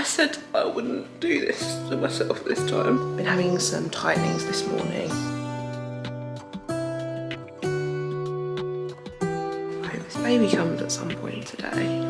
said I wouldn't do this to myself this time. Been having some tightenings this morning. I hope this baby comes at some point today.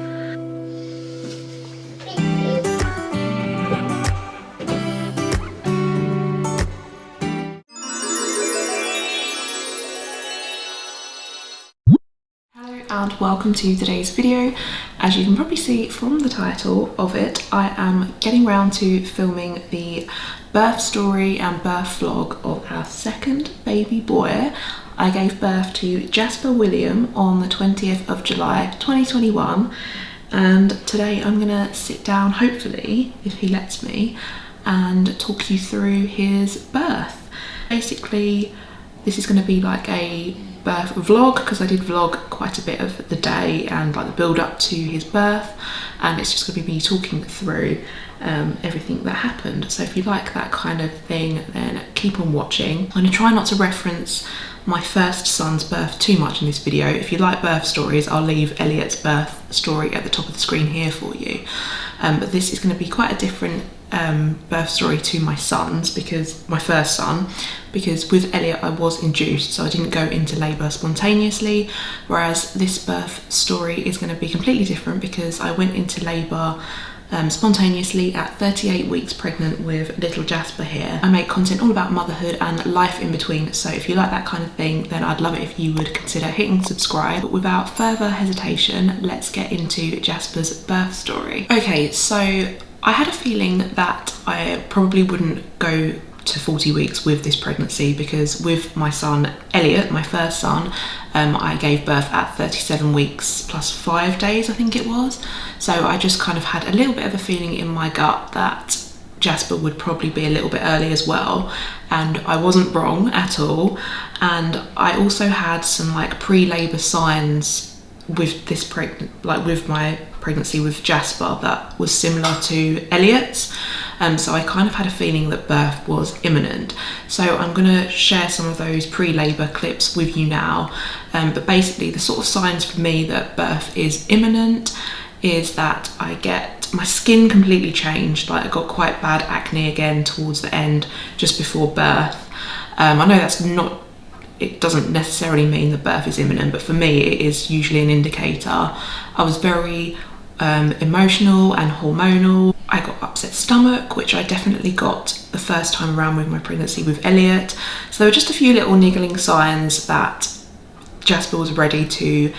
And welcome to today's video. As you can probably see from the title of it, I am getting round to filming the birth story and birth vlog of our second baby boy. I gave birth to Jasper William on the 20th of July 2021, and today I'm gonna sit down, hopefully, if he lets me, and talk you through his birth. Basically, this is going to be like a birth vlog because I did vlog quite a bit of the day and like the build up to his birth, and it's just going to be me talking through everything that happened. So if you like that kind of thing, then keep on watching. I'm going to try not to reference my first son's birth too much in this video. If you like birth stories, I'll leave Elliot's birth story at the top of the screen here for you. But this is going to be quite a different birth story to my son's, because my first son, because with Elliot I was induced, so I didn't go into labour spontaneously, whereas this birth story is going to be completely different because I went into labour spontaneously at 38 weeks pregnant with little Jasper here. I make content all about motherhood and life in between, so if you like that kind of thing, then I'd love it if you would consider hitting subscribe. But without further hesitation, let's get into Jasper's birth story. Okay, so I had a feeling that I probably wouldn't go to 40 weeks with this pregnancy, because with my son Elliot, my first son, I gave birth at 37 weeks plus 5 days, I think it was. So I just kind of had a little bit of a feeling in my gut that Jasper would probably be a little bit early as well, and I wasn't wrong at all. And I also had some like pre-labour signs with this with my pregnancy with Jasper that was similar to Elliot's. So I kind of had a feeling that birth was imminent. So I'm going to share some of those pre-labour clips with you now. But basically the sort of signs for me that birth is imminent is that I get my skin completely changed. Like I got quite bad acne again towards the end, just before birth. I know that's not, it doesn't necessarily mean that birth is imminent, but for me it is usually an indicator. I was very emotional and hormonal. I got upset stomach, which I definitely got the first time around with my pregnancy with Elliot. So there were just a few little niggling signs that Jasper was ready to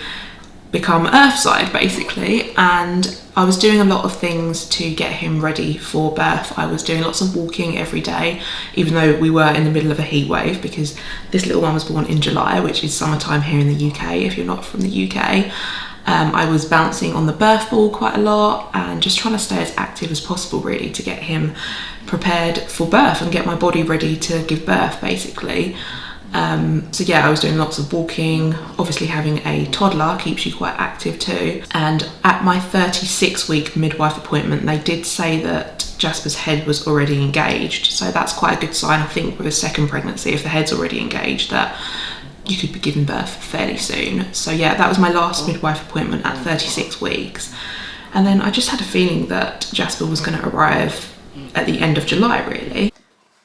become earthside basically, and I was doing a lot of things to get him ready for birth. I was doing lots of walking every day, even though we were in the middle of a heat wave, because this little one was born in July, which is summertime here in the UK if you're not from the UK. I was bouncing on the birth ball quite a lot and just trying to stay as active as possible really to get him prepared for birth and get my body ready to give birth basically. So yeah, I was doing lots of walking. Obviously having a toddler keeps you quite active too. And at my 36-week midwife appointment, they did say that Jasper's head was already engaged. So that's quite a good sign, I think, with a second pregnancy, if the head's already engaged, that you could be giving birth fairly soon. So yeah, that was my last midwife appointment at 36 weeks. And then I just had a feeling that Jasper was going to arrive at the end of July really.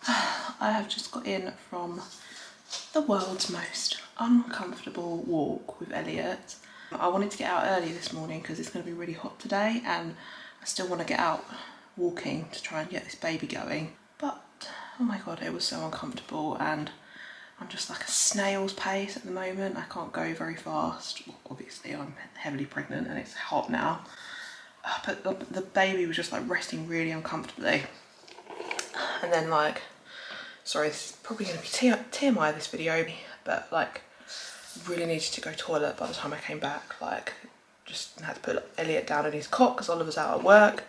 I have just got in from the world's most uncomfortable walk with Elliot. I wanted to get out early this morning because it's going to be really hot today, and I still want to get out walking to try and get this baby going. But oh my god, it was so uncomfortable, and I'm just like a snail's pace at the moment. I can't go very fast. Well, obviously I'm heavily pregnant and it's hot now, but the baby was just like resting really uncomfortably. And then like, sorry, this is probably going to be TMI this video, but like really needed to go toilet by the time I came back. Like just had to put Elliot down in his cot because Oliver's out at work.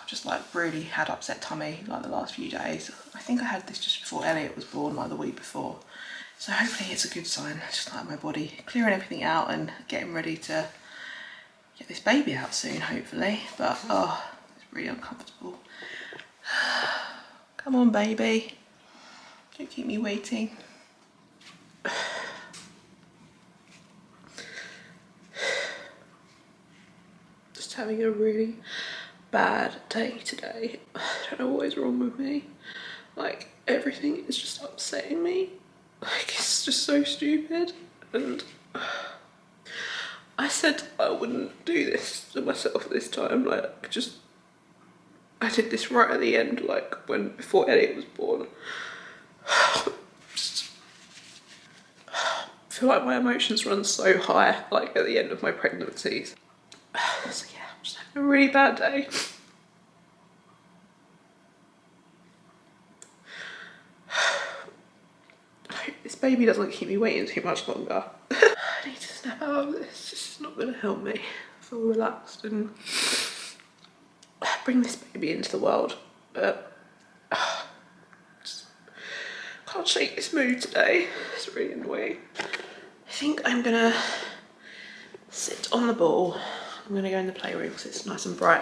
Just like really had upset tummy like the last few days. I think I had this just before Elliot was born, like the week before. So hopefully it's a good sign, just like my body clearing everything out and getting ready to get this baby out soon, hopefully. But oh, it's really uncomfortable. Come on, baby. Don't keep me waiting. Just having a really bad day today. I don't know what is wrong with me. Like, everything is just upsetting me. Like, it's just so stupid. And I said I wouldn't do this to myself this time. Like, just, I did this right at the end, like before Elliot was born. Just, I feel like my emotions run so high, like at the end of my pregnancies. So yeah, I'm just having a really bad day. I hope this baby doesn't keep me waiting too much longer. I need to snap out of this. This is not going to help me. I feel relaxed and bring this baby into the world. But just can't shake this mood today. It's really annoying. I think I'm gonna sit on the ball. I'm gonna go in the playroom because it's nice and bright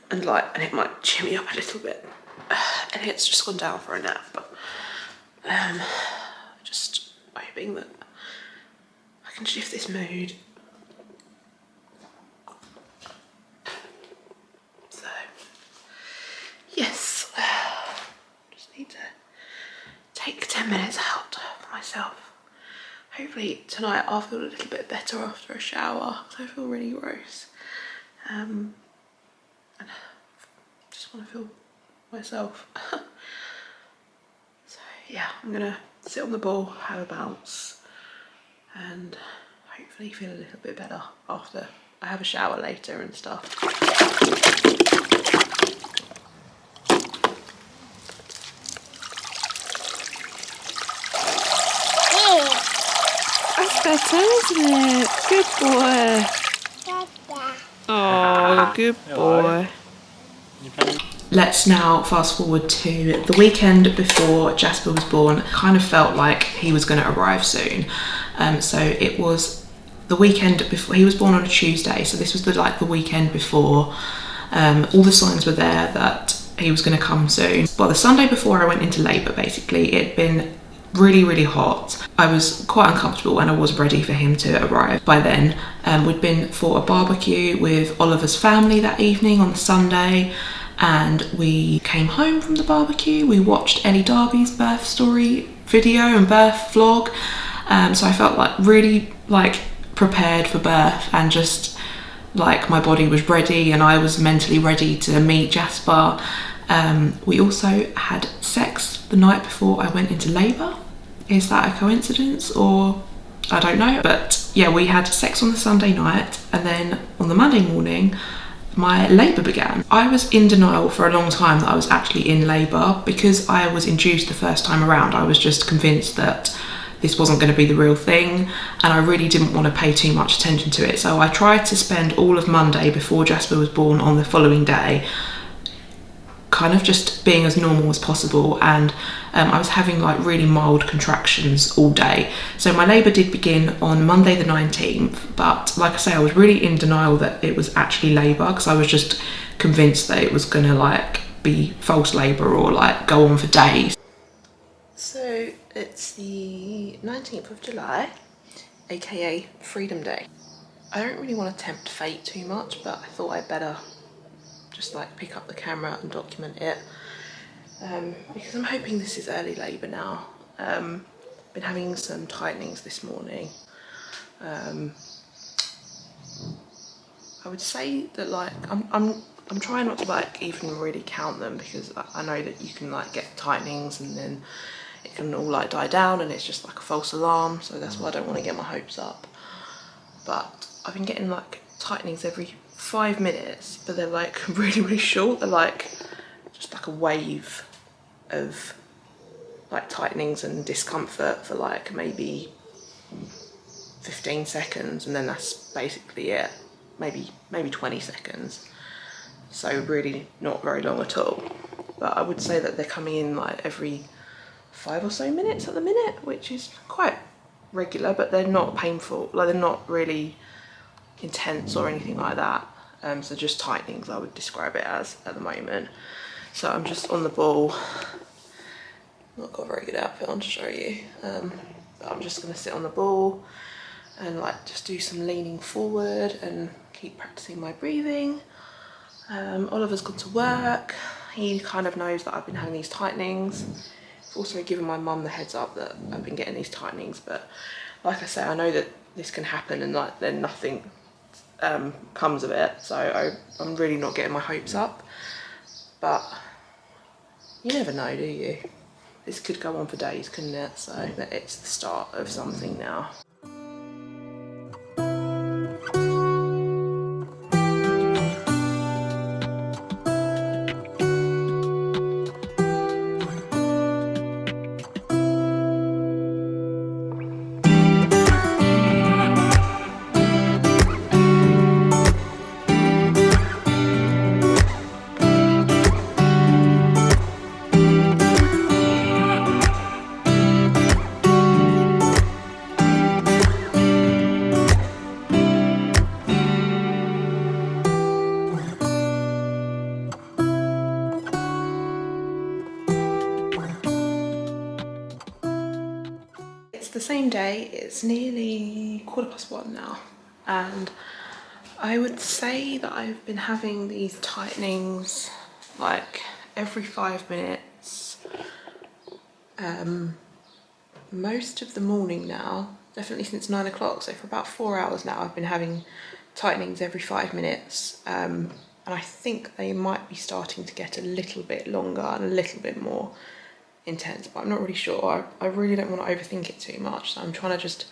and light, and it might cheer me up a little bit. And it's just gone down for a nap. Just hoping that I can shift this mood. So, yes, just need to take 10 minutes out for myself. Hopefully tonight I'll feel a little bit better after a shower because I feel really gross. And I just want to feel myself. So yeah, I'm gonna sit on the ball, have a bounce, and hopefully feel a little bit better after I have a shower later and stuff. That's better, isn't it? Good boy. Oh, good boy. Let's now fast forward to the weekend before Jasper was born. Kind of felt like he was going to arrive soon. So it was the weekend before. He was born on a Tuesday, so this was the weekend before. All the signs were there that he was going to come soon. Well, the Sunday before I went into labour, basically, it had been really, really hot. I was quite uncomfortable and I was ready for him to arrive by then. We'd been for a barbecue with Oliver's family that evening on the Sunday, and we came home from the barbecue. We watched Ellie Darby's birth story video and birth vlog. So I felt really prepared for birth, and just like my body was ready and I was mentally ready to meet Jasper. We also had sex the night before I went into labour. Is that a coincidence, or I don't know? But yeah, we had sex on the Sunday night, and then on the Monday morning my labour began. I was in denial for a long time that I was actually in labour because I was induced the first time around. I was just convinced that this wasn't going to be the real thing, and I really didn't want to pay too much attention to it. So I tried to spend all of Monday before Jasper was born on the following day kind of just being as normal as possible, and I was having really mild contractions all day. So my labour did begin on Monday the 19th, but like I say, I was really in denial that it was actually labour because I was just convinced that it was going to be false labour or go on for days. So it's the 19th of July, aka Freedom Day. I don't really want to tempt fate too much, but I thought I'd better just pick up the camera and document it, because I'm hoping this is early labour now. Been having some tightenings this morning. I would say that I'm trying not to even really count them, because I know that you can get tightenings and then it can all die down and it's just a false alarm, so that's why I don't want to get my hopes up. But I've been getting tightenings every 5 minutes, but they're really, really short. They're just a wave of tightenings and discomfort for maybe 15 seconds, and then that's basically it. Maybe 20 seconds. So really not very long at all. But I would say that they're coming in every 5 or so minutes at the minute, which is quite regular, but they're not painful. They're not really intense or anything like that. So just tightenings, I would describe it as at the moment. So I'm just on the ball. Not got a very good outfit on to show you. But I'm just going to sit on the ball and just do some leaning forward and keep practicing my breathing. Oliver's gone to work. He kind of knows that I've been having these tightenings. I've also given my mum the heads up that I've been getting these tightenings, but like I say, I know that this can happen and like then nothing comes of it, so I'm really not getting my hopes up, but you never know, do you? This could go on for days, couldn't it? So it's the start of something now. It's the same day, it's nearly 1:15 now, and I would say that I've been having these tightenings like every 5 minutes, most of the morning now, definitely since 9 o'clock, so for about 4 hours now I've been having tightenings every 5 minutes, and I think they might be starting to get a little bit longer and a little bit more intense, but I'm not really sure. I really don't want to overthink it too much, so I'm trying to just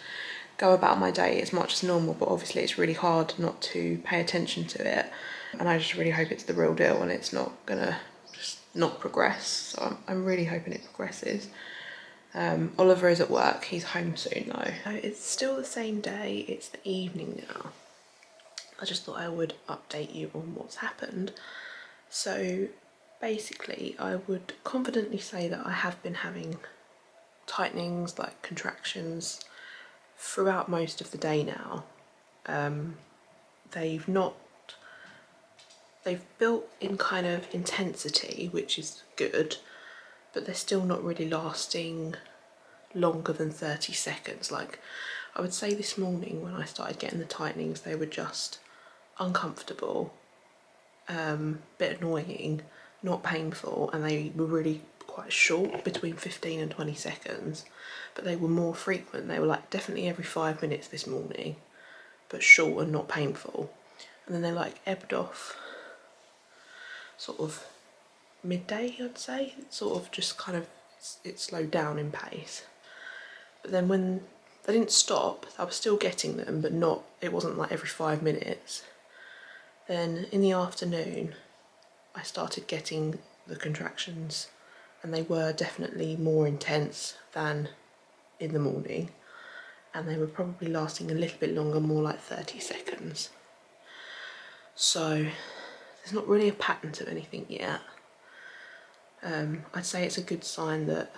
go about my day as much as normal, but obviously it's really hard not to pay attention to it, and I just really hope it's the real deal and it's not gonna just not progress, so I'm really hoping it progresses. Oliver is at work, he's home soon though. So it's still the same day, it's the evening now. I just thought I would update you on what's happened. So basically I would confidently say that I have been having tightenings, like contractions, throughout most of the day now. They've built in kind of intensity, which is good, but they're still not really lasting longer than 30 seconds. Like I would say this morning when I started getting the tightenings, they were just uncomfortable, bit annoying, not painful, and they were really quite short, between 15 and 20 seconds, but they were more frequent. They were like definitely every 5 minutes this morning, but short and not painful. And then they like ebbed off sort of midday, I'd say. It sort of just kind of, it slowed down in pace. But then when they didn't stop, I was still getting them, but not, it wasn't like every 5 minutes. Then in the afternoon, I started getting the contractions, and they were definitely more intense than in the morning, and they were probably lasting a little bit longer, more like 30 seconds. So there's not really a pattern to anything yet. I'd say it's a good sign that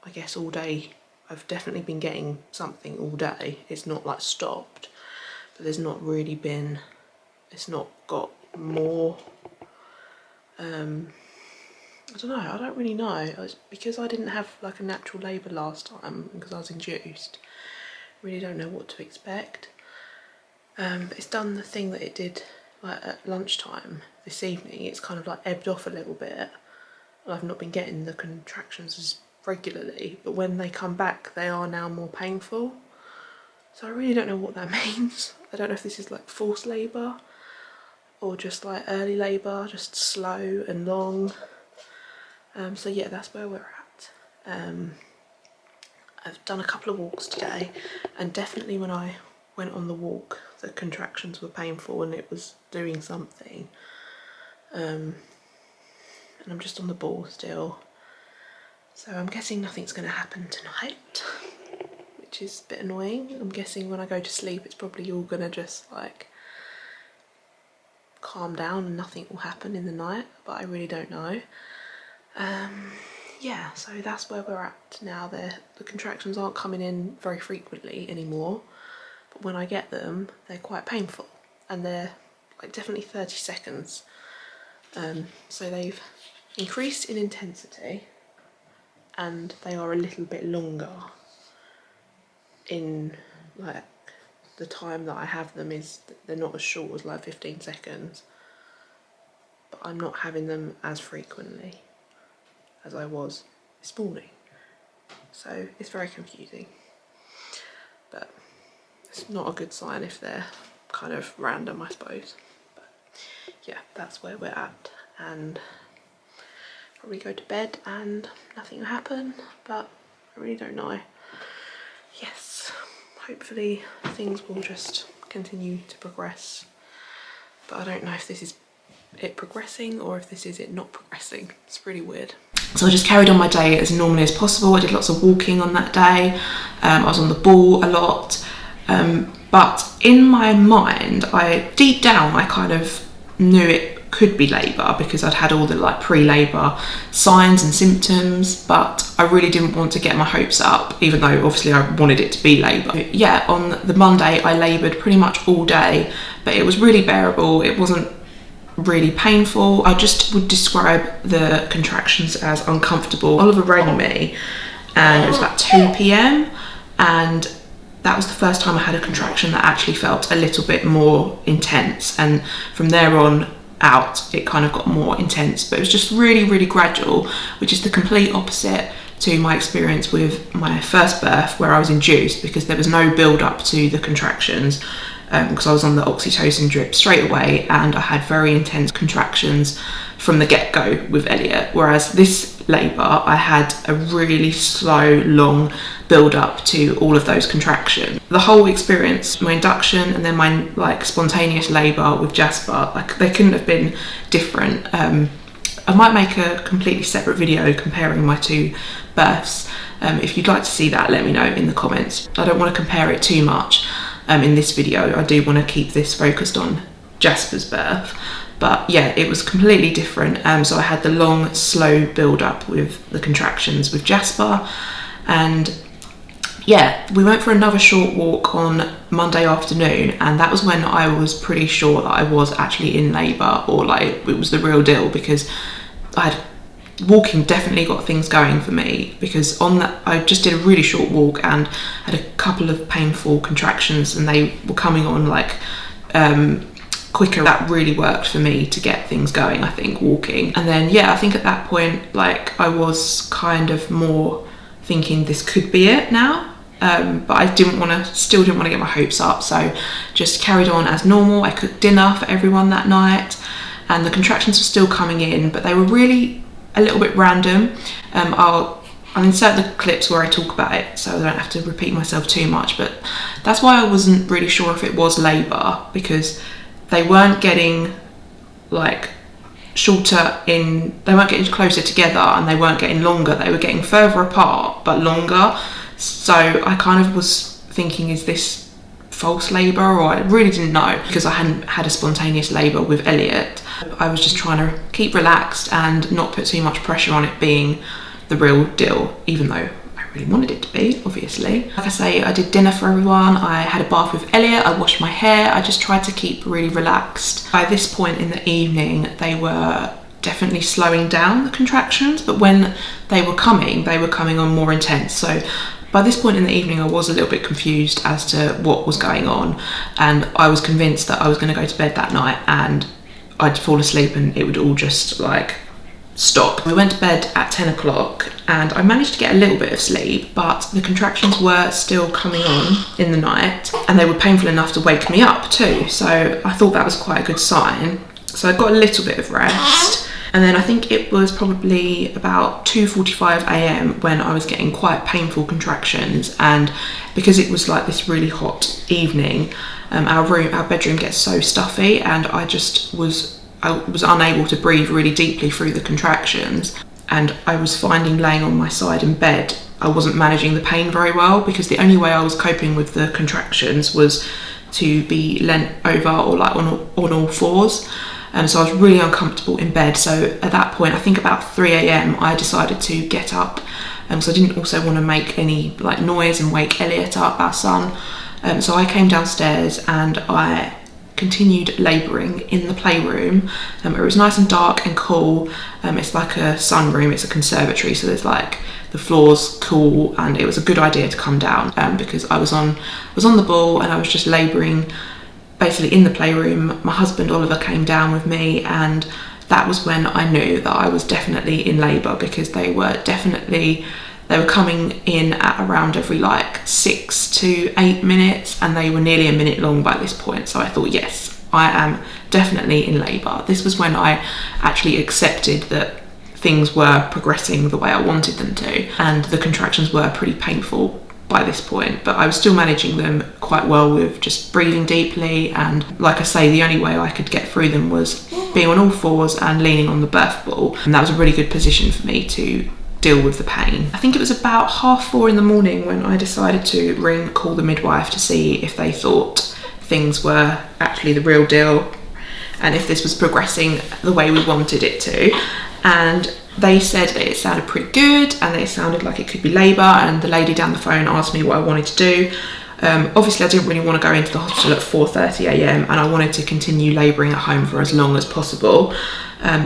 I guess all day I've definitely been getting something all day. It's not like stopped, but there's not really been, it's not got more, I don't know, I don't really know. Because I didn't have like a natural labour last time, because I was induced, really don't know what to expect. But it's done the thing that it did like at lunchtime this evening. It's kind of like ebbed off a little bit. I've not been getting the contractions as regularly, but when they come back they are now more painful. So I really don't know what that means. I don't know if this is like forced labour or just like early labour, just slow and long. So yeah, that's where we're at. I've done a couple of walks today, and definitely when I went on the walk the contractions were painful and it was doing something. And I'm just on the ball still, so I'm guessing nothing's going to happen tonight, which is a bit annoying. I'm guessing when I go to sleep it's probably all going to just like calm down and nothing will happen in the night, but I really don't know. Yeah, so that's where we're at now. The contractions aren't coming in very frequently anymore, but when I get them they're quite painful, and they're like definitely 30 seconds. So they've increased in intensity and they are a little bit longer in like the time that I have them. Is they're not as short as like 15 seconds. I'm not having them as frequently as I was this morning. So it's very confusing, but it's not a good sign if they're kind of random, I suppose. But yeah, that's where we're at, and probably go to bed and nothing will happen, but I really don't know. Yes, hopefully things will just continue to progress, but I don't know if this is it progressing or if this is it not progressing. It's really weird. So I just carried on my day as normally as possible. I did lots of walking on that day. I was on the ball a lot, but in my mind, deep down I kind of knew it could be labour because I'd had all the like pre-labour signs and symptoms, but I really didn't want to get my hopes up, even though obviously I wanted it to be labour. Yeah, on the Monday I laboured pretty much all day, but it was really bearable. It wasn't really painful. I just would describe the contractions as uncomfortable. Oliver rang me and it was about 2 p.m. and that was the first time I had a contraction that actually felt a little bit more intense, and from there on out it kind of got more intense, but it was just really, really gradual, which is the complete opposite to my experience with my first birth where I was induced, because there was no build up to the contractions. Because I was on the oxytocin drip straight away and I had very intense contractions from the get-go with Elliot, whereas this labour I had a really slow, long build up to all of those contractions. The whole experience, my induction and then my like spontaneous labour with Jasper, like they couldn't have been different. I might make a completely separate video comparing my two births. If you'd like to see that, let me know in the comments. I don't want to compare it too much in this video. I do want to keep this focused on Jasper's birth, but yeah, it was completely different. So I had the long, slow build up with the contractions with Jasper, and yeah, we went for another short walk on Monday afternoon, and that was when I was pretty sure that I was actually in labour, or like it was the real deal, because walking definitely got things going for me, because on that I just did a really short walk and had a couple of painful contractions and they were coming on like quicker. That really worked for me to get things going, I think, walking. And then yeah, I think at that point like I was kind of more thinking this could be it now, but I still didn't want to get my hopes up, so just carried on as normal. I cooked dinner for everyone that night and the contractions were still coming in, but they were really a little bit random. I'll insert the clips where I talk about it so I don't have to repeat myself too much, but that's why I wasn't really sure if it was labour, because they weren't getting like shorter they weren't getting closer together and they weren't getting longer. They were getting further apart but longer. So I kind of was thinking, is this false labour? Or I really didn't know, because I hadn't had a spontaneous labour with Elliot. I was just trying to keep relaxed and not put too much pressure on it being the real deal, even though I really wanted it to be, obviously. Like I say, I did dinner for everyone, I had a bath with Elliot, I washed my hair, I just tried to keep really relaxed. By this point in the evening, they were definitely slowing down, the contractions, but when they were coming on more intense. So by this point in the evening, I was a little bit confused as to what was going on, and I was convinced that I was going to go to bed that night and I'd fall asleep and it would all just like stop. We went to bed at 10 o'clock and I managed to get a little bit of sleep, but the contractions were still coming on in the night and they were painful enough to wake me up too. So I thought that was quite a good sign. So I got a little bit of rest. And then I think it was probably about 2:45 a.m. when I was getting quite painful contractions, and because it was like this really hot evening, our bedroom gets so stuffy, and I was unable to breathe really deeply through the contractions, and I was finding laying on my side in bed I wasn't managing the pain very well, because the only way I was coping with the contractions was to be leant over or like on all fours. So I was really uncomfortable in bed. So at that point, I think about 3 a.m, I decided to get up. So I didn't also want to make any like noise and wake Elliot up, our son. So I came downstairs and I continued labouring in the playroom. It was nice and dark and cool. It's like a sunroom, it's a conservatory, so there's like the floor's cool, and it was a good idea to come down because I was on the ball and I was just labouring basically in the playroom. My husband Oliver came down with me, and that was when I knew that I was definitely in labour, because they were coming in at around every like 6 to 8 minutes, and they were nearly a minute long by this point. So I thought, yes, I am definitely in labour. This was when I actually accepted that things were progressing the way I wanted them to, and the contractions were pretty painful by this point, but I was still managing them quite well with just breathing deeply. And like I say, the only way I could get through them was being on all fours and leaning on the birth ball, and that was a really good position for me to deal with the pain. I think it was about 4:30 in the morning when I decided to call the midwife to see if they thought things were actually the real deal and if this was progressing the way we wanted it to. And they said that it sounded pretty good and it sounded like it could be labour, and the lady down the phone asked me what I wanted to do. Obviously I didn't really want to go into the hospital at 4:30 a.m. and I wanted to continue labouring at home for as long as possible.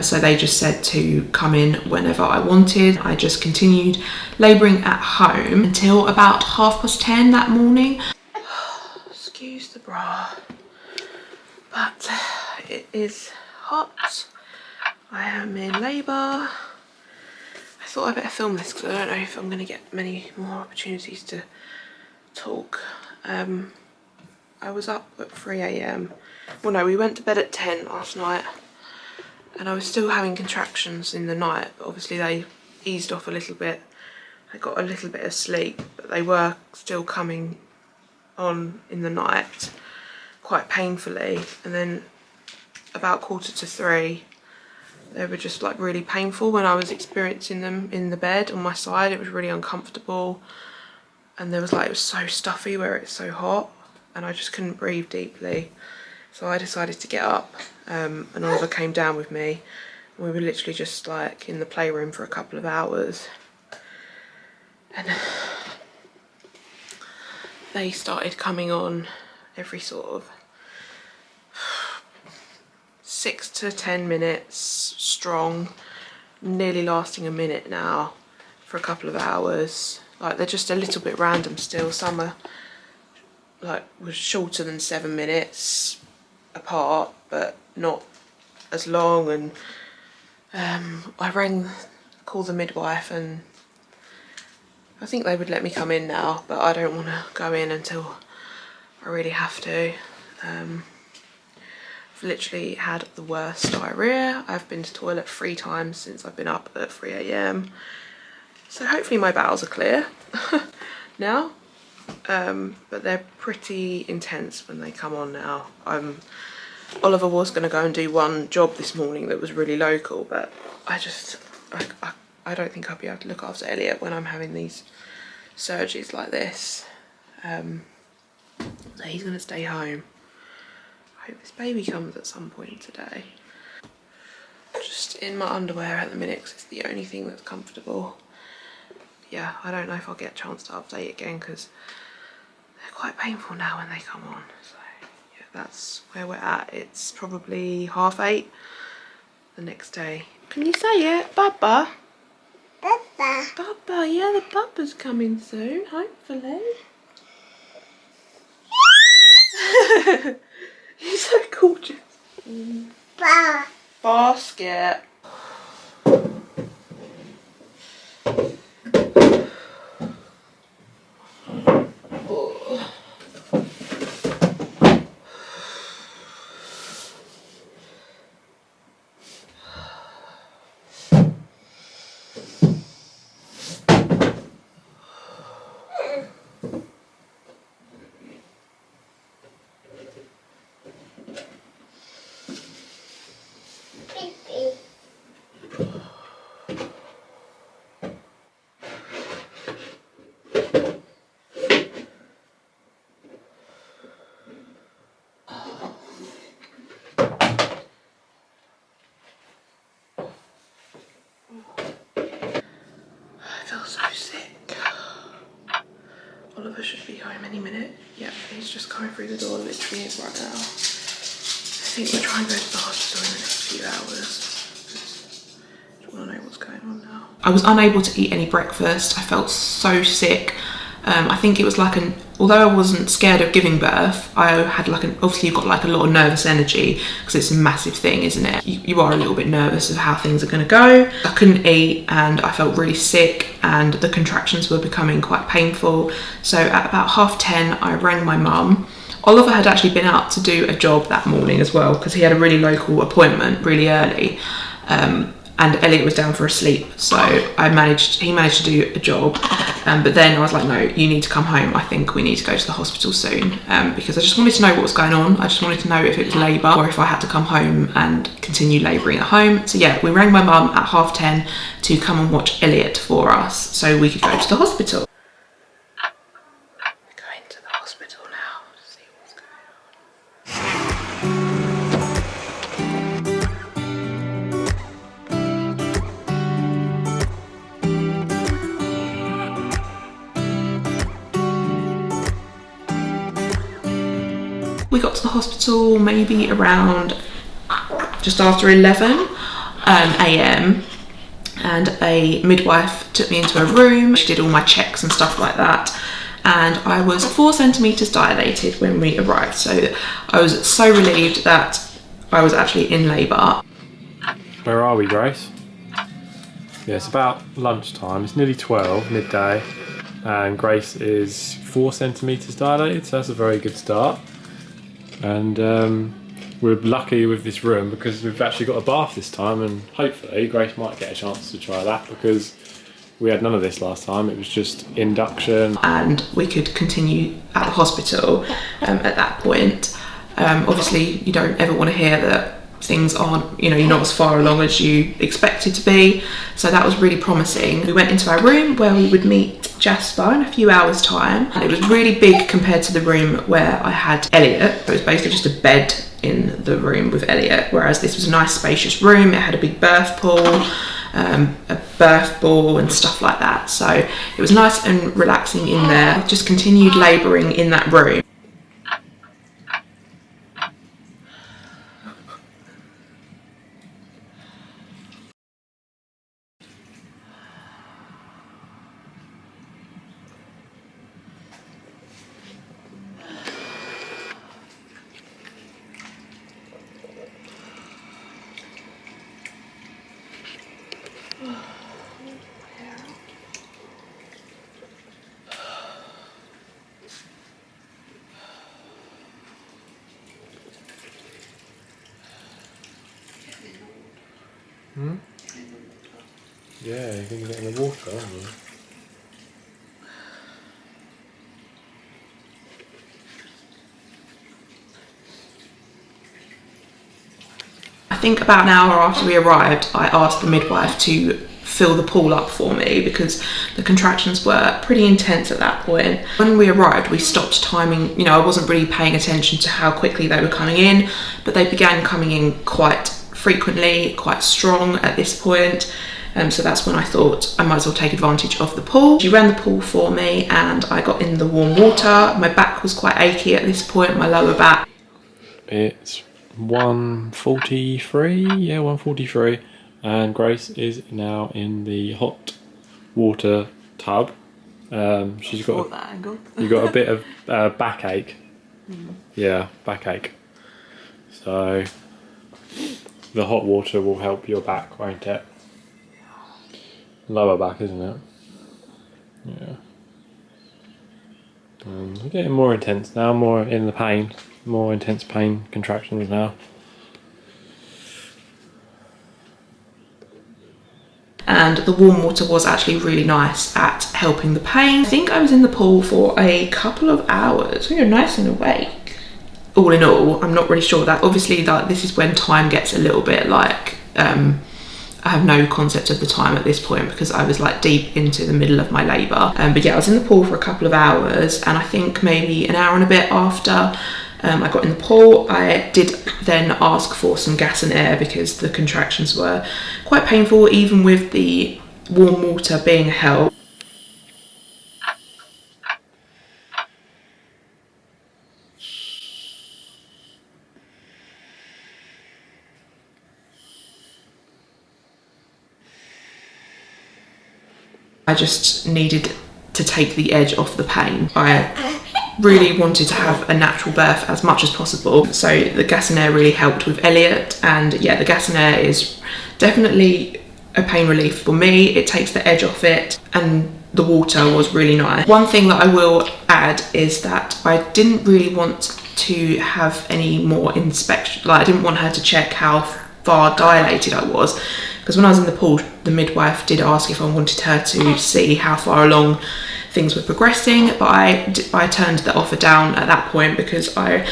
So they just said to come in whenever I wanted. I just continued labouring at home until about 10:30 that morning. Excuse the bra, but it is hot. I am in labour. I thought I'd better film this because I don't know if I'm going to get many more opportunities to talk. I was up at 3 a.m. Well, no, we went to bed at 10 last night, and I was still having contractions in the night, but obviously they eased off a little bit. I got a little bit of sleep, but they were still coming on in the night quite painfully. And then about 2:45, they were just like really painful when I was experiencing them in the bed on my side. It was really uncomfortable, and there was like, it was so stuffy where it's so hot, and I just couldn't breathe deeply. So I decided to get up, and Oliver came down with me. We were literally just like in the playroom for a couple of hours, and they started coming on every sort of 6 to 10 minutes strong, nearly lasting a minute now for a couple of hours. Like, they're just a little bit random still. Some are like was shorter than 7 minutes apart, but not as long. And I called the midwife, and I think they would let me come in now, but I don't want to go in until I really have to. I've literally had the worst diarrhea. I've been to the toilet 3 times since I've been up at 3 a.m. So hopefully my bowels are clear now. But they're pretty intense when they come on now. Oliver was going to go and do one job this morning that was really local, but I don't think I'll be able to look after Elliot when I'm having these surgeries like this. So he's going to stay home. I hope this baby comes at some point today. Just in my underwear at the minute because it's the only thing that's comfortable. Yeah, I don't know if I'll get a chance to update again because they're quite painful now when they come on. So yeah, that's where we're at. It's probably 8:30 the next day. Can you say it? Baba? Baba. Baba, yeah, the Baba's coming soon, hopefully. He's so gorgeous. Basket. Oliver should be home any minute. Yep, he's just coming through the door, literally is right now. I think we'll try and go to the hospital in the next few hours. I just want to know what's going on now. I was unable to eat any breakfast. I felt so sick. I think it was like although I wasn't scared of giving birth, I had like obviously you've got like a lot of nervous energy because it's a massive thing, isn't it? You are a little bit nervous of how things are going to go. I couldn't eat and I felt really sick and the contractions were becoming quite painful. So at about 10:30, I rang my mum. Oliver had actually been out to do a job that morning as well because he had a really local appointment really early. And Elliot was down for a sleep, so he managed to do a job, but then I was like, no, you need to come home. I think we need to go to the hospital soon, because I just wanted to know what was going on. I just wanted to know if it was labour or if I had to come home and continue labouring at home. So yeah, we rang my mum at 10:30 to come and watch Elliot for us so we could go to the hospital. We're going to the hospital now to see what's going on. We got to the hospital maybe around just after 11 a.m. and a midwife took me into a room. She did all my checks and stuff like that, and I was 4 centimetres dilated when we arrived, so I was so relieved that I was actually in labour. Where are we, Grace? Yeah, it's about lunchtime. It's nearly 12, midday, and Grace is 4 centimetres dilated, so that's a very good start. And we're lucky with this room because we've actually got a bath this time, and hopefully Grace might get a chance to try that because we had none of this last time. It was just induction. And we could continue at the hospital at that point. Obviously, you don't ever want to hear that things aren't, you're not as far along as you expected to be. So that was really promising. We went into our room where we would meet Jasper in a few hours' time. And it was really big compared to the room where I had Elliot. It was basically just a bed in the room with Elliot, whereas this was a nice spacious room. It had a big birth pool, a birth ball and stuff like that. So it was nice and relaxing in there. Just continued labouring in that room. Yeah, you're going to get in the water, aren't you? I think about an hour after we arrived, I asked the midwife to fill the pool up for me because the contractions were pretty intense at that point. When we arrived, we stopped timing. I wasn't really paying attention to how quickly they were coming in, but they began coming in quite frequently, quite strong at this point. So that's when I thought I might as well take advantage of the pool. She ran the pool for me and I got in the warm water. My back was quite achy at this point, my lower back. It's 1:43, yeah, 1:43, and Grace is now in the hot water tub. She's got that angle. You got a bit of backache. Yeah, backache. So the hot water will help your back, won't it? Lower back, isn't it? Yeah. We're getting more intense now, more in the pain, more intense pain contractions now. And the warm water was actually really nice at helping the pain. I think I was in the pool for a couple of hours. We were nice and awake. All in all, I'm not really sure that obviously this is when time gets a little bit like, I have no concept of the time at this point because I was like deep into the middle of my labour. But yeah, I was in the pool for a couple of hours, and I think maybe an hour and a bit after I got in the pool, I did then ask for some gas and air because the contractions were quite painful, even with the warm water being a help. I just needed to take the edge off the pain. I really wanted to have a natural birth as much as possible, so the gas and air really helped with Elliot. And yeah, the gas and air is definitely a pain relief for me. It takes the edge off it, and the water was really nice. One thing that I will add is that I didn't really want to have any more inspection. Like, I didn't want her to check how far dilated I was, because when I was in the pool, the midwife did ask if I wanted her to see how far along things were progressing, but I turned the offer down at that point because I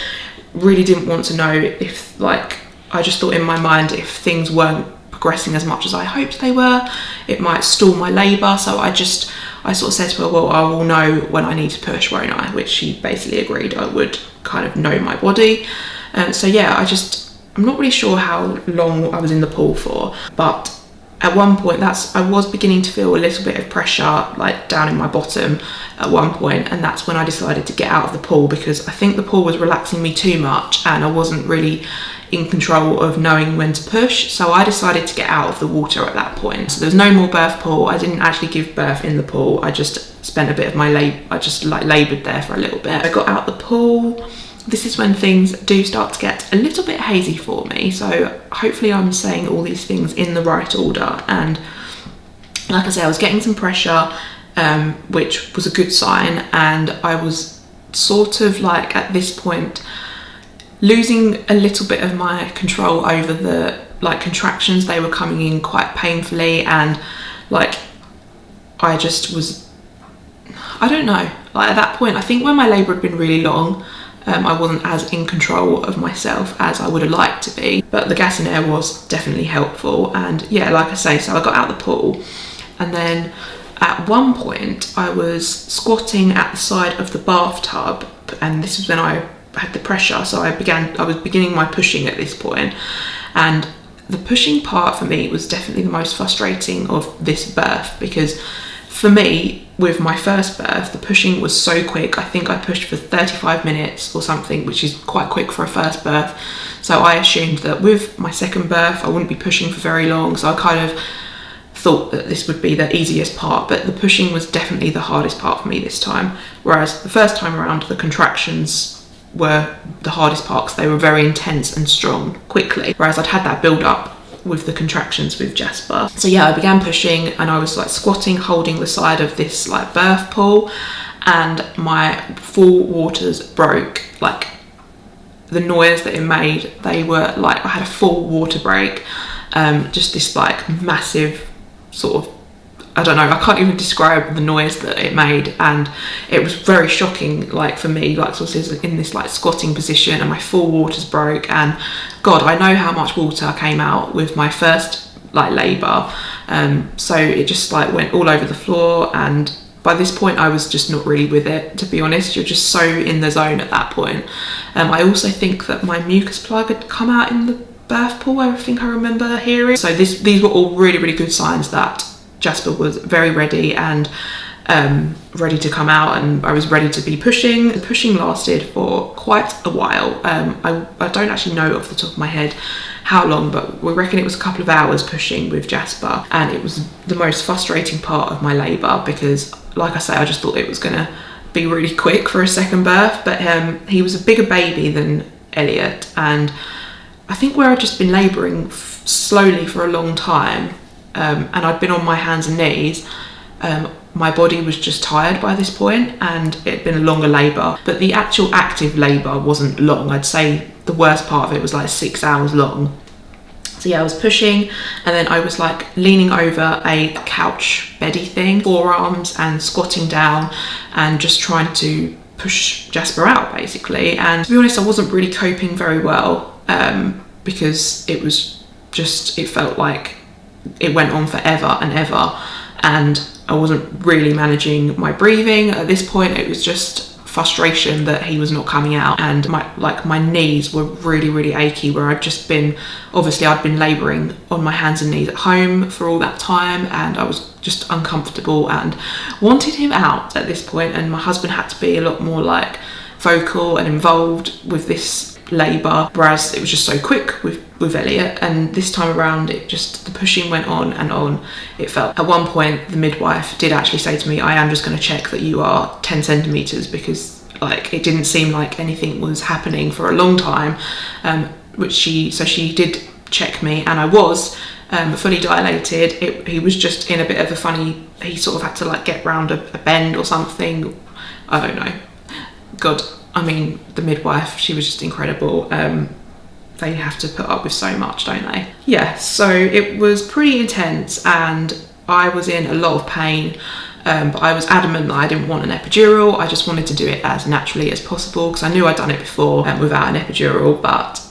really didn't want to know if, like, I just thought in my mind, if things weren't progressing as much as I hoped they were, it might stall my labour. So I sort of said to her, well, I will know when I need to push, won't I? Which she basically agreed I would kind of know my body. So yeah, I'm not really sure how long I was in the pool for, but at one point I was beginning to feel a little bit of pressure, like down in my bottom at one point, and that's when I decided to get out of the pool, because I think the pool was relaxing me too much and I wasn't really in control of knowing when to push. So I decided to get out of the water at that point. So there was no more birth pool. I didn't actually give birth in the pool. I just spent a bit of my I just like laboured there for a little bit. I got out the pool. This is when things do start to get a little bit hazy for me. So hopefully I'm saying all these things in the right order. And like I say, I was getting some pressure, which was a good sign. And I was sort of like, at this point, losing a little bit of my control over the like contractions. They were coming in quite painfully, and like I just was, I don't know, like at that point, I think when my labour had been really long, I wasn't as in control of myself as I would have liked to be, but the gas and air was definitely helpful. And yeah, like I say, so I got out of the pool, and then at one point I was squatting at the side of the bathtub, and this was when I had the pressure. So I was beginning my pushing at this point, and the pushing part for me was definitely the most frustrating of this birth, because for me, with my first birth, the pushing was so quick. I think I pushed for 35 minutes or something, which is quite quick for a first birth. So I assumed that with my second birth I wouldn't be pushing for very long, so I kind of thought that this would be the easiest part, but the pushing was definitely the hardest part for me this time. Whereas the first time around, the contractions were the hardest part because they were very intense and strong quickly, whereas I'd had that build up with the contractions with Jasper. So yeah, I began pushing, and I was like squatting, holding the side of this like birth pool, and my full waters broke. Like the noise that it made, they were like, I had a full water break, just this like massive sort of, I don't know, I can't even describe the noise that it made, and it was very shocking, like for me, like sort of in this like squatting position, and my full waters broke, and God, I know how much water came out with my first like labour, so it just like went all over the floor, and by this point I was just not really with it, to be honest. You're just so in the zone at that point. I also think that my mucus plug had come out in the birth pool, I think I remember hearing. So these were all really, really good signs that Jasper was very ready and ready to come out, and I was ready to be pushing. The pushing lasted for quite a while. I don't actually know off the top of my head how long, but we reckon it was a couple of hours pushing with Jasper, and it was the most frustrating part of my labour because, like I say, I just thought it was going to be really quick for a second birth, but he was a bigger baby than Elliot, and I think where I'd just been labouring slowly for a long time, and I'd been on my hands and knees, my body was just tired by this point, and it had been a longer labour, but the actual active labour wasn't long. I'd say the worst part of it was like 6 hours long. So yeah, I was pushing, and then I was like leaning over a couch beddy thing, forearms, and squatting down and just trying to push Jasper out basically. And to be honest, I wasn't really coping very well, because it was just, it felt like it went on forever and ever, and I wasn't really managing my breathing. At this point it was just frustration that he was not coming out, and my knees were really, really achy, where I'd been labouring on my hands and knees at home for all that time, and I was just uncomfortable and wanted him out at this point. And my husband had to be a lot more like vocal and involved with this labour, whereas it was just so quick with Elliot. And this time around, the pushing went on and on, it felt. At one point, the midwife did actually say to me, I am just going to check that you are 10 centimetres, because like it didn't seem like anything was happening for a long time, so she did check me, and I was fully dilated. He was just in a bit of a funny, he sort of had to like get round a bend or something, I don't know. God, I mean, the midwife, she was just incredible. They have to put up with so much, don't they? Yeah, so it was pretty intense and I was in a lot of pain, but I was adamant that I didn't want an epidural. I just wanted to do it as naturally as possible, because I knew I'd done it before without an epidural. But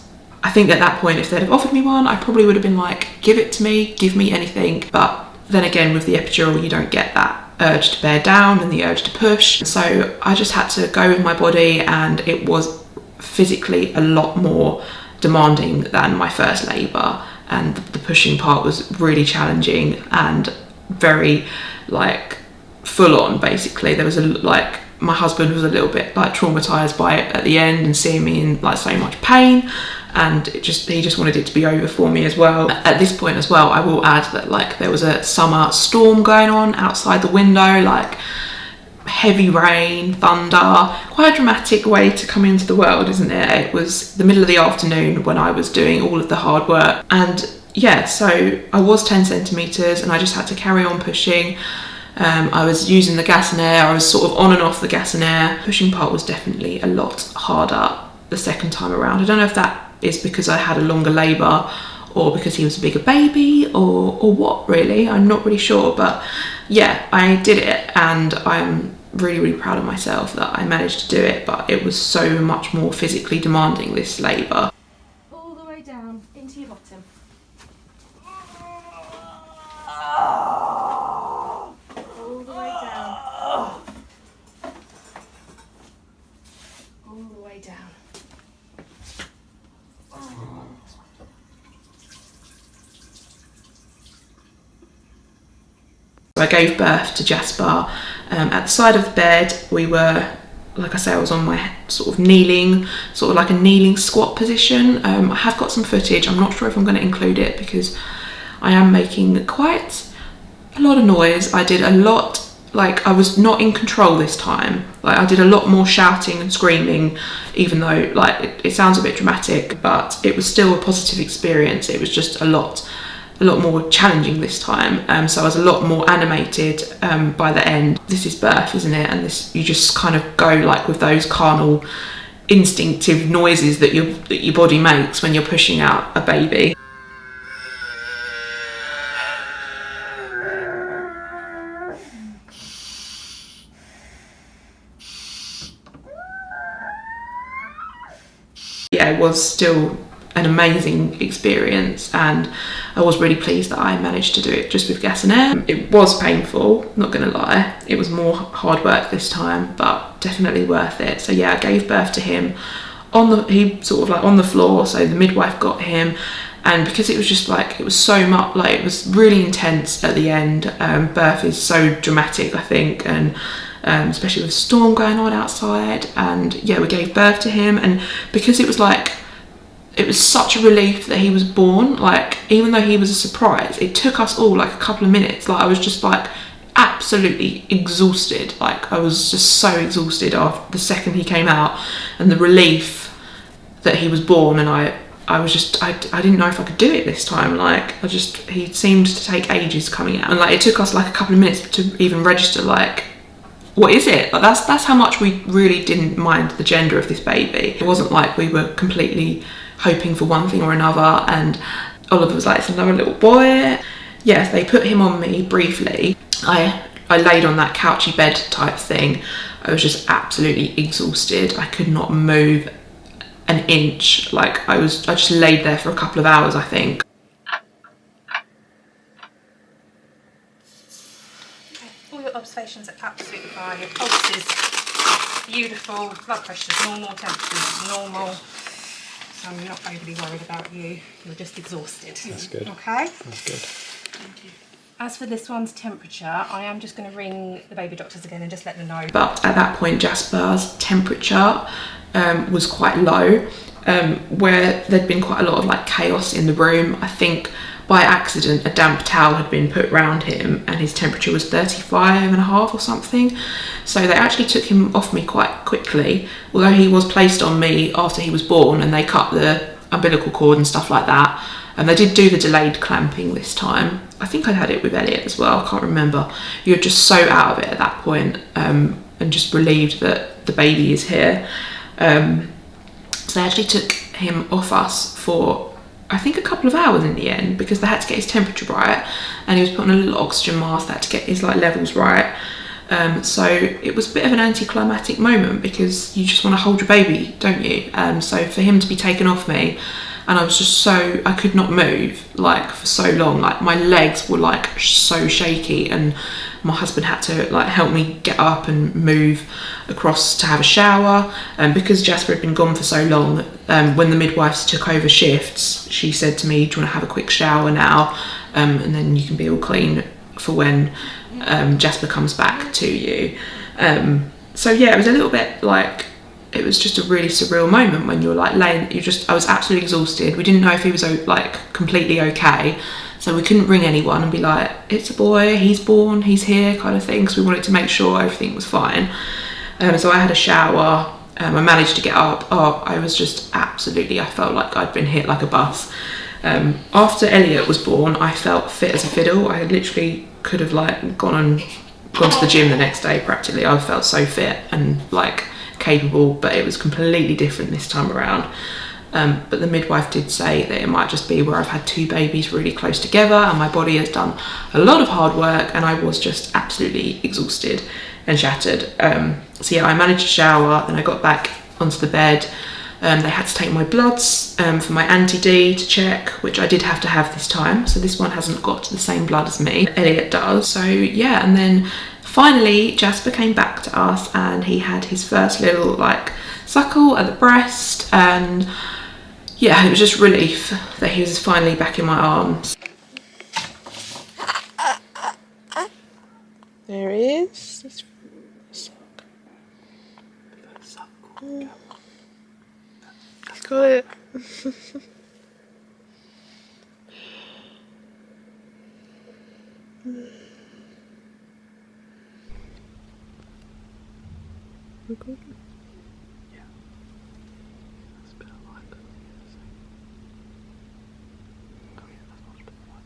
I think at that point, if they'd have offered me one, I probably would have been like, give it to me, give me anything. But then again, with the epidural, you don't get that urge to bear down and the urge to push. So I just had to go with my body, and it was physically a lot more demanding than my first labour, and the pushing part was really challenging and very like full on. Basically, there was my husband was a little bit like traumatized by it at the end, and seeing me in like so much pain, and he just wanted it to be over for me as well. At this point as well, I will add that like there was a summer storm going on outside the window, like heavy rain, thunder, quite a dramatic way to come into the world, isn't it? It was the middle of the afternoon when I was doing all of the hard work, and yeah, so I was 10 centimetres and I just had to carry on pushing. I was using the gas and air, I was sort of on and off the gas and air. Pushing part was definitely a lot harder the second time around. I don't know if that is because I had a longer labour or because he was a bigger baby or what really, I'm not really sure. But yeah, I did it and I'm really proud of myself that I managed to do it, but it was so much more physically demanding, this labour. All the way down into your bottom. All the way down. All the way down. I gave birth to Jasper at the side of the bed. We were, like I say, I was on my sort of kneeling, sort of like a kneeling squat position. I have got some footage. I'm not sure if I'm going to include it because I am making quite a lot of noise. I did a lot, like I was not in control this time. Like I did a lot more shouting and screaming, even though like it sounds a bit dramatic, but it was still a positive experience. It was just a lot more challenging this time, so I was a lot more animated by the end. This is birth, isn't it? And this, you just kind of go like with those carnal instinctive noises that your body makes when you're pushing out a baby. Yeah, it was still an amazing experience, and I was really pleased that I managed to do it just with gas and air. It was painful, not gonna lie. It was more hard work this time, but definitely worth it. So yeah, I gave birth to him he sort of like on the floor, so the midwife got him, and because it was just like, it was so much, like it was really intense at the end. Birth is so dramatic, I think, and especially with the storm going on outside, and yeah, we gave birth to him, and because it was like, it was such a relief that he was born, like even though he was a surprise, it took us all like a couple of minutes. Like I was just like absolutely exhausted, like I was just so exhausted after the second he came out, and the relief that he was born. And I didn't know if I could do it this time. Like he seemed to take ages coming out, and like it took us like a couple of minutes to even register like, what is it? Like that's how much we really didn't mind the gender of this baby. It wasn't like we were completely hoping for one thing or another. And Oliver was like, it's another little boy. Yes, they put him on me briefly. I laid on that couchy bed type thing. I was just absolutely exhausted. I could not move an inch. Like I just laid there for a couple of hours, I think. All your observations are absolutely fine. Your pulse is beautiful, blood pressure's normal, temperature's normal. So I'm not overly worried about you. You're just exhausted. That's good. Okay? That's good. Thank you. As for this one's temperature, I am just going to ring the baby doctors again and just let them know. But at that point, Jasper's temperature was quite low, where there'd been quite a lot of like chaos in the room. I think by accident a damp towel had been put around him and his temperature was 35.5 or something. So they actually took him off me quite quickly, although he was placed on me after he was born and they cut the umbilical cord and stuff like that. And they did do the delayed clamping this time. I think I had it with Elliot as well, I can't remember. You're just so out of it at that point, and just relieved that the baby is here. So they actually took him off us for, I think, a couple of hours in the end, because they had to get his temperature right, and he was put on a little oxygen mask that had to get his like levels right. So it was a bit of an anticlimactic moment, because you just want to hold your baby, don't you? So for him to be taken off me, and I was just I could not move like for so long, like my legs were like so shaky, and my husband had to like help me get up and move across to have a shower. And because Jasper had been gone for so long, when the midwives took over shifts, she said to me, do you want to have a quick shower now, and then you can be all clean for when Jasper comes back to you. So yeah, it was a little bit like, it was just a really surreal moment when you were like laying, I was absolutely exhausted. We didn't know if he was like completely okay, so we couldn't ring anyone and be like, it's a boy, he's born, he's here kind of thing, because we wanted to make sure everything was fine. So I had a shower, I managed to get up. I was just absolutely, I felt like I'd been hit like a bus. After Elliot was born, I felt fit as a fiddle. I literally could have like gone to the gym the next day practically. I felt so fit and like capable, but it was completely different this time around. But the midwife did say that it might just be where I've had two babies really close together and my body has done a lot of hard work, and I was just absolutely exhausted and shattered. So yeah, I managed to shower, then I got back onto the bed. They had to take my bloods for my anti-D to check, which I did have to have this time. So this one hasn't got the same blood as me. Elliot does. So yeah, and then finally Jasper came back to us and he had his first little like suckle at the breast, and yeah, it was just relief that he was finally back in my arms. There he is. Got it. Recording? Yeah. That's a bit of light. Oh yeah, that's much better light.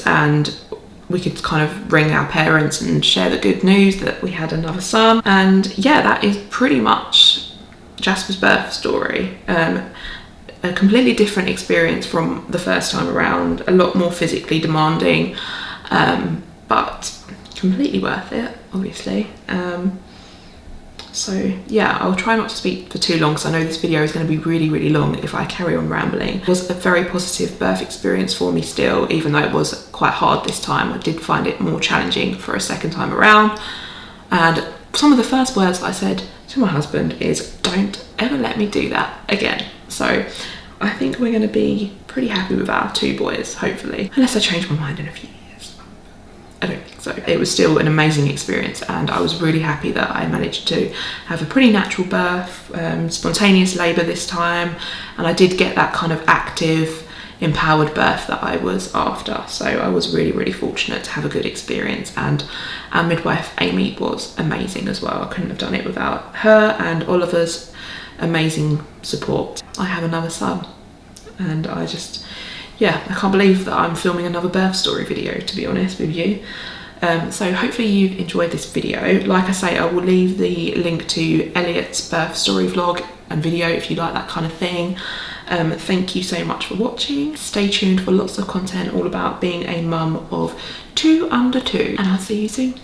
And we could kind of ring our parents and share the good news that we had another son. And yeah, that is pretty much Jasper's birth story. A completely different experience from the first time around, a lot more physically demanding, but completely worth it, obviously. So yeah, I'll try not to speak for too long because I know this video is going to be really, really long if I carry on rambling. It was a very positive birth experience for me still, even though it was quite hard this time. I did find it more challenging for a second time around. And some of the first words I said to my husband is, don't ever let me do that again. So I think we're going to be pretty happy with our two boys, hopefully, unless I change my mind in a few years. I don't think so. It was still an amazing experience, and I was really happy that I managed to have a pretty natural birth, spontaneous labour this time, and I did get that kind of active, empowered birth that I was after. So I was really, really fortunate to have a good experience, and our midwife Amy was amazing as well. I couldn't have done it without her and Oliver's amazing support. I have another son, and I just, yeah, I can't believe that I'm filming another birth story video, to be honest with you. So hopefully you've enjoyed this video. Like I say, I will leave the link to Elliot's birth story vlog and video if you like that kind of thing. Thank you so much for watching. Stay tuned for lots of content all about being a mum of 2 under 2, and I'll see you soon.